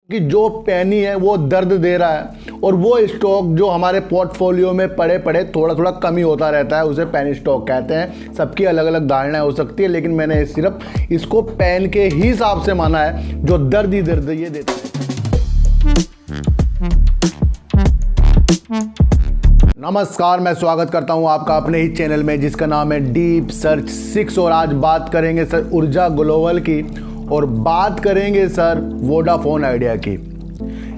कि जो पेनी है वो दर्द दे रहा है और वो स्टॉक जो हमारे पोर्टफोलियो में पड़े पड़े थोड़ा थोड़ा कमी होता रहता है, उसे पेनी स्टॉक कहते हैं। सबकी अलग अलग धारणाएं हो सकती है, लेकिन मैंने सिर्फ इसको पेन के ही हिसाब से माना है जो दर्द ही दर्द ये देता है। नमस्कार, मैं स्वागत करता हूं आपका अपने ही चैनल में जिसका नाम है डीप सर्च 6 और आज बात करेंगे सर ऊर्जा ग्लोबल की और बात करेंगे सर वोडाफोन आइडिया की।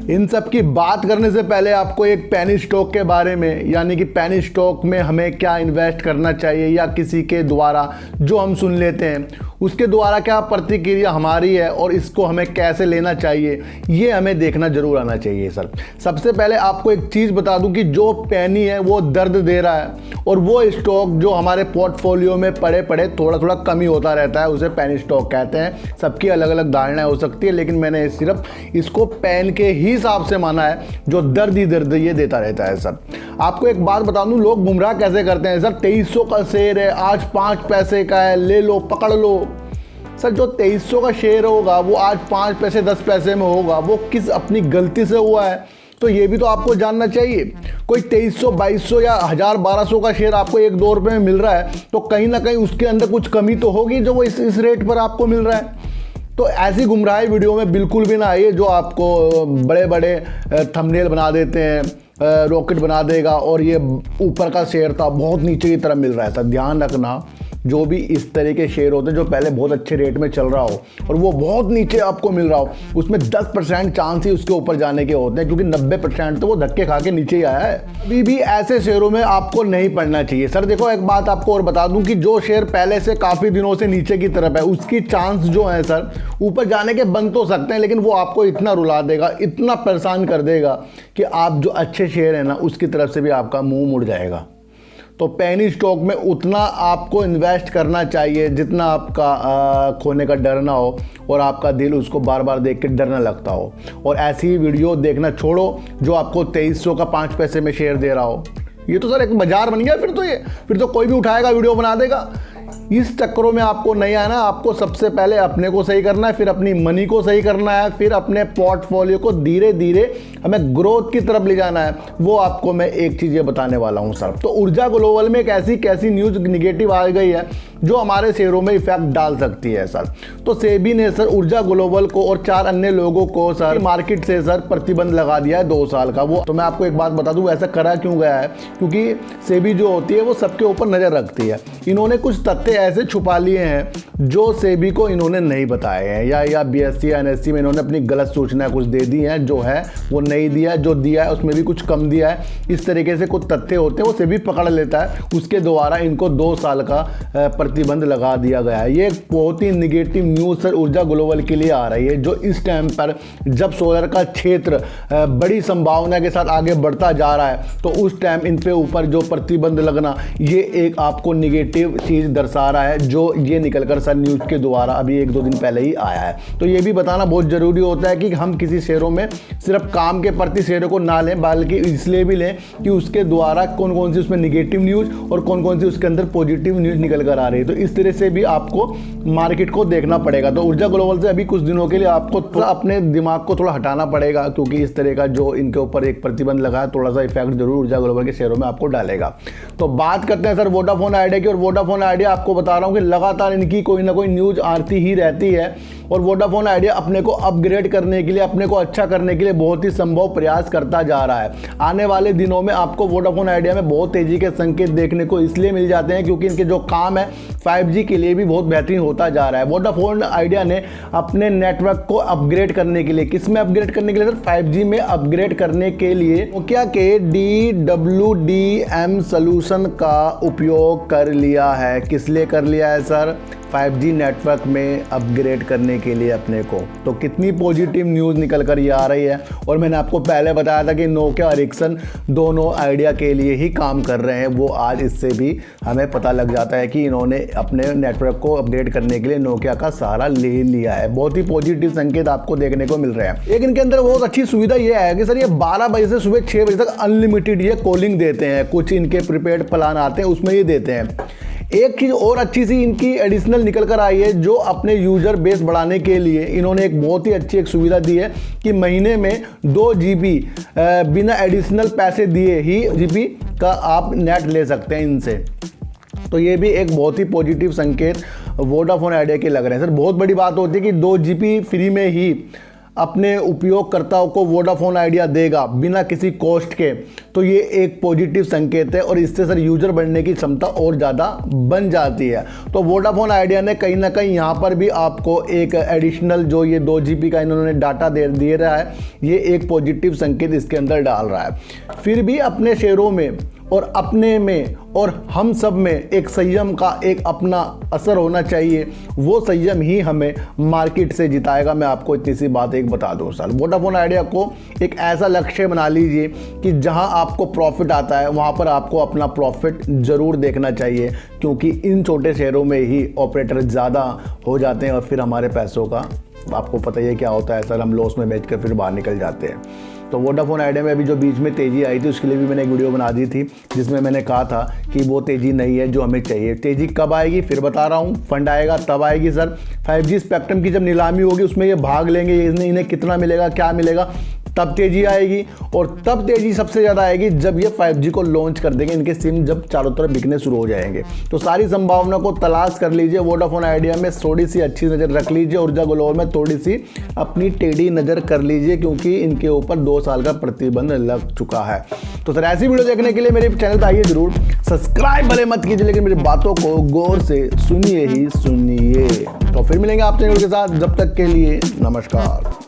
इन सब की बात करने से पहले आपको एक पेनी स्टॉक के बारे में, यानी कि पेनी स्टॉक में हमें क्या इन्वेस्ट करना चाहिए या किसी के द्वारा जो हम सुन लेते हैं उसके द्वारा क्या प्रतिक्रिया हमारी है और इसको हमें कैसे लेना चाहिए, ये हमें देखना जरूर आना चाहिए सर। सबसे पहले आपको एक चीज़ बता दूं कि जो पेनी है वो दर्द दे रहा है और वो स्टॉक जो हमारे पोर्टफोलियो में पड़े पड़े थोड़ा थोड़ा कमी होता रहता है, उसे पेनी स्टॉक कहते हैं। सबकी अलग अलग धारणाएं हो सकती है, लेकिन मैंने सिर्फ इसको पेन के ही हिसाब से माना है जो दर्द ही दर्द ये देता रहता है सर। आपको एक बात बता दूं, लोग गुमराह कैसे करते हैं सर। 2300 का शेयर है, आज 5 पैसे का है, ले लो पकड़ लो। सर जो 2300 का शेयर होगा वो आज 5 पैसे 10 पैसे में होगा, वो किस अपनी गलती से हुआ है तो ये भी तो आपको जानना चाहिए। कोई 2300 2200 या 1000 1200 का शेयर आपको 1-2 रुपये में मिल रहा है तो कहीं ना कहीं उसके अंदर कुछ कमी तो होगी जो वो इस रेट पर आपको मिल रहा है। तो ऐसी गुमराही वीडियो में बिल्कुल भी ना आइए जो आपको बड़े बड़े थंबनेल बना देते हैं, रॉकेट बना देगा और ये ऊपर का शेयर था बहुत नीचे की तरफ मिल रहा है। सर ध्यान रखना, जो भी इस तरह के शेयर होते हैं जो पहले बहुत अच्छे रेट में चल रहा हो और वो बहुत नीचे आपको मिल रहा हो, उसमें 10% चांस ही उसके ऊपर जाने के होते हैं, क्योंकि 90% तो वो धक्के खा के नीचे ही आया है। अभी भी ऐसे शेयरों में आपको नहीं पड़ना चाहिए सर। देखो एक बात आपको और बता दूं कि जो शेयर पहले से काफ़ी दिनों से नीचे की तरफ है उसकी चांस जो है सर ऊपर जाने के बन तो सकते हैं, लेकिन वो आपको इतना रुला देगा, इतना परेशान कर देगा कि आप जो अच्छे शेयर है ना उसकी तरफ से भी आपका मुंह मुड़ जाएगा। तो पेनी स्टॉक में उतना आपको इन्वेस्ट करना चाहिए जितना आपका खोने का डर ना हो और आपका दिल उसको बार बार देख के डर ना लगता हो। और ऐसी ही वीडियो देखना छोड़ो जो आपको 2300 का 5 पैसे में शेयर दे रहा हो। ये तो सर एक बाजार बन गया फिर तो कोई भी उठाएगा वीडियो बना देगा। इस चक्करों में आपको नहीं आना। आपको सबसे पहले अपने को सही करना है, फिर अपनी मनी को सही करना है, फिर अपने पोर्टफोलियो को धीरे धीरे हमें ग्रोथ की तरफ ले जाना है। वो आपको मैं एक चीज़ ये बताने वाला हूँ सर। तो ऊर्जा ग्लोबल में एक ऐसी कैसी न्यूज़ निगेटिव आ गई है जो हमारे शेयरों में इफेक्ट डाल सकती है सर। तो सेबी ने सर ऊर्जा ग्लोबल को और 4 अन्य लोगों को सर मार्केट से सर प्रतिबंध लगा दिया है 2 साल का। वो तो मैं आपको एक बात बता दूं, ऐसा करा क्यों गया है, क्योंकि सेबी जो होती है वो सबके ऊपर नज़र रखती है। इन्होंने कुछ तथ्य ऐसे छुपा लिए हैं जो सेबी को इन्होंने नहीं बताए हैं, या बीएसई या एनएसई में इन्होंने अपनी गलत सूचना कुछ दे दी हैं, जो है वो नहीं दिया, जो दिया है उसमें भी कुछ कम दिया है। इस तरीके से कुछ तथ्य होते हैं वो सेबी पकड़ लेता है, उसके द्वारा इनको 2 साल का प्रतिबंध लगा दिया गया है। ये एक बहुत ही निगेटिव न्यूज़ सर ऊर्जा ग्लोबल के लिए आ रही है, जो इस टाइम पर जब सोलर का क्षेत्र बड़ी संभावना के साथ आगे बढ़ता जा रहा है तो उस टाइम इन पे ऊपर जो प्रतिबंध लगना ये एक आपको निगेटिव चीज़ दर्शा रहा है, जो ये निकलकर सर न्यूज़ के द्वारा अभी 1-2 दिन पहले ही आया है। तो ये भी बताना बहुत ज़रूरी होता है कि हम किसी शेयरों में सिर्फ काम के प्रति शेयरों को ना लें, बल्कि इसलिए भी लें कि उसके द्वारा कौन कौन सी उसमें निगेटिव न्यूज़ और कौन कौन सी उसके अंदर पॉजिटिव न्यूज़ निकल कर आ रही है। तो इस तरह से भी आपको मार्केट को देखना पड़ेगा। तो ऊर्जा ग्लोबल से अभी कुछ दिनों के लिए आपको अपने दिमाग को थोड़ा हटाना पड़ेगा, क्योंकि इस तरह का जो इनके ऊपर एक प्रतिबंध लगा है थोड़ा सा इफेक्ट जरूर ऊर्जा ग्लोबल के शेयरों में आपको डालेगा। तो बात करते हैं सर वोडाफोन आइडिया की। और वोडाफोन आइडिया आपको बता रहा हूँ कि लगातार इनकी कोई ना कोई न्यूज़ आती ही रहती है और वोडाफोन आइडिया अपने को अपग्रेड करने के लिए, अपने को अच्छा करने के लिए बहुत ही संभव प्रयास करता जा रहा है। आने वाले दिनों में आपको वोडाफोन आइडिया में बहुत तेजी के संकेत देखने को इसलिए मिल जाते हैं क्योंकि इनके जो काम है 5G के लिए भी बहुत बेहतरीन होता जा रहा है। वोडाफोन आइडिया ने अपने नेटवर्क को अपग्रेड करने के लिए, किस में अपग्रेड करने के लिए सर? 5G में अपग्रेड करने के लिए नोकिया के DWDM सॉल्यूशन का उपयोग कर लिया है। किस लिए कर लिया है सर? 5G नेटवर्क में अपग्रेड करने के लिए अपने को। तो कितनी पॉजिटिव न्यूज़ निकल कर ये आ रही है। और मैंने आपको पहले बताया था कि नोकिया और एरिक्सन दोनों आइडिया के लिए ही काम कर रहे हैं। वो आज इससे भी हमें पता लग जाता है कि इन्होंने अपने नेटवर्क को अपडेट करने के लिए नोकिया का सहारा ले लिया है। बहुत ही पॉजिटिव संकेत आपको देखने को मिल रहे हैं। एक इनके अंदर बहुत अच्छी सुविधा ये है कि सर ये 12 बजे से सुबह 6 बजे तक अनलिमिटेड ये कॉलिंग देते हैं। कुछ इनके प्रीपेड प्लान आते हैं उसमें ये देते हैं। एक चीज़ और अच्छी सी इनकी एडिशनल निकल कर आई है, जो अपने यूज़र बेस बढ़ाने के लिए इन्होंने एक बहुत ही अच्छी एक सुविधा दी है कि महीने में 2 GB बिना एडिशनल पैसे दिए ही GB का आप नेट ले सकते हैं इनसे। तो ये भी एक बहुत ही पॉजिटिव संकेत वोडाफोन आइडिया के लग रहे हैं सर। बहुत बड़ी बात होती है कि 2 GB फ्री में ही अपने उपयोगकर्ताओं को वोडाफोन आइडिया देगा बिना किसी कॉस्ट के। तो ये एक पॉजिटिव संकेत है और इससे सर यूज़र बनने की क्षमता और ज़्यादा बन जाती है। तो वोडाफोन आइडिया ने कहीं ना कहीं यहाँ पर भी आपको एक एडिशनल जो ये 2 GB का इन्होंने डाटा दे रहा है, ये एक पॉजिटिव संकेत इसके अंदर डाल रहा है। फिर भी अपने शेयरों में और अपने में और हम सब में एक संयम का एक अपना असर होना चाहिए। वो संयम ही हमें मार्केट से जिताएगा। मैं आपको इतनी सी बात एक बता दूं सर, वोडाफोन आइडिया को एक ऐसा लक्ष्य बना लीजिए कि जहां आपको प्रॉफिट आता है वहां पर आपको अपना प्रॉफिट ज़रूर देखना चाहिए, क्योंकि इन छोटे शेयरों में ही ऑपरेटर ज़्यादा हो जाते हैं और फिर हमारे पैसों का आपको पता ही है क्या होता है सर, हम लॉस में बेच कर फिर बाहर निकल जाते हैं। तो वोडाफोन आइडिया में अभी जो बीच में तेज़ी आई थी उसके लिए भी मैंने एक वीडियो बना दी थी, जिसमें मैंने कहा था कि वो तेज़ी नहीं है जो हमें चाहिए। तेज़ी कब आएगी फिर बता रहा हूँ, फंड आएगा तब आएगी सर। 5G स्पेक्ट्रम की जब नीलामी होगी उसमें ये भाग लेंगे, इन्हें कितना मिलेगा क्या मिलेगा, तब तेज़ी आएगी। और तब तेज़ी सबसे ज़्यादा आएगी जब ये 5G को लॉन्च कर देंगे, इनके सिम जब चारों तरफ बिकने शुरू हो जाएंगे। तो सारी संभावना को तलाश कर लीजिए, वोडाफोन आइडिया में थोड़ी सी अच्छी नज़र रख लीजिए, ऊर्जा ग्लोबल में थोड़ी सी अपनी टेढ़ी नज़र कर लीजिए, क्योंकि इनके ऊपर 2 साल का प्रतिबंध लग चुका है। तो सर ऐसी वीडियो देखने के लिए मेरे चैनल पर आइए जरूर, सब्सक्राइब भले मत कीजिए लेकिन मेरी बातों को गौर से सुनिए ही सुनिए। तो फिर मिलेंगे आपसे वीडियो के साथ, जब तक के लिए नमस्कार।